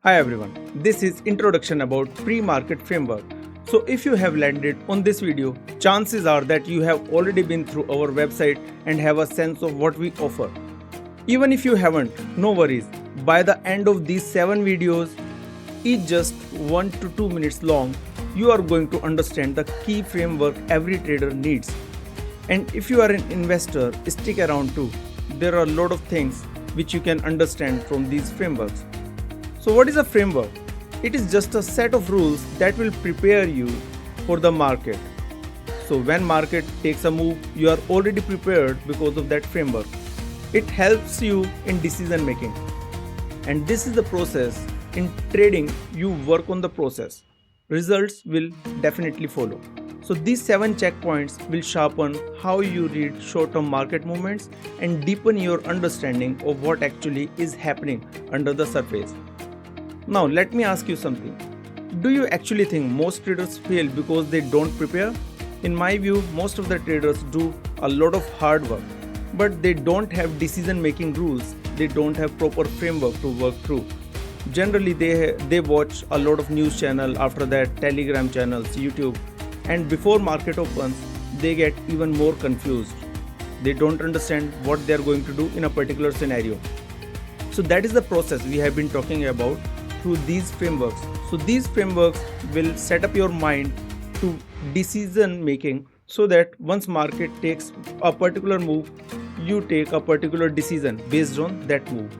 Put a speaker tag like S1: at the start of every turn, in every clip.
S1: Hi everyone, this is introduction about pre-market framework. So if you have landed on this video, chances are that you have already been through our website and have a sense of what we offer. Even if you haven't, no worries. By the end of these 7 videos, each just 1 to 2 minutes long, you are going to understand the key framework every trader needs. And if you are an investor, stick around too. There are a lot of things which you can understand from these frameworks. So what is a framework? It is just a set of rules that will prepare you for the market. So when market takes a move, you are already prepared because of that framework. It helps you in decision making. And this is the process. In trading, you work on the process. Results will definitely follow. So these 7 checkpoints will sharpen how you read short-term market movements and deepen your understanding of what actually is happening under the surface. Now let me ask you something. Do you actually think most traders fail because they don't prepare? In my view, most of the traders do a lot of hard work, but they don't have decision-making rules. They don't have proper framework to work through. Generally, they watch a lot of news channel, after that Telegram channels, YouTube, and before market opens, they get even more confused. They don't understand what they are going to do in a particular scenario. So that is the process we have been talking about through these frameworks. So these frameworks will set up your mind to decision making so that once market takes a particular move, you take a particular decision based on that move.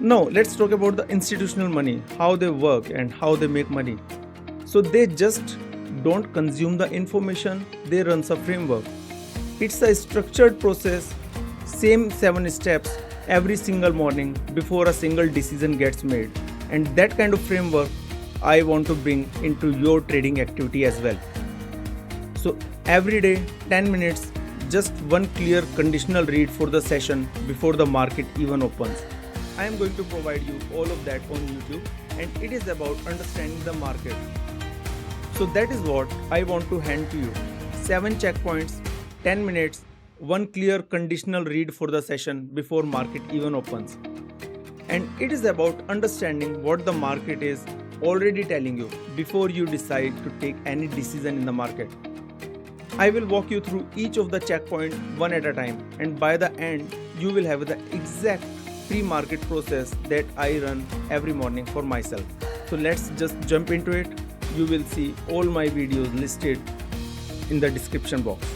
S1: Now let's talk about the institutional money, how they work and how they make money. So they just don't consume the information, they run a framework. It's a structured process, same 7 steps every single morning before a single decision gets made. And that kind of framework I want to bring into your trading activity as well. So every day, 10 minutes, just one clear conditional read for the session before the market even opens. I am going to provide you all of that on YouTube, and it is about understanding the market. So that is what I want to hand to you. 7 checkpoints, 10 minutes, one clear conditional read for the session before market even opens. And it is about understanding what the market is already telling you before you decide to take any decision in the market. I will walk you through each of the checkpoints one at a time, and by the end you will have the exact pre-market process that I run every morning for myself. So let's just jump into it. You will see all my videos listed in the description box.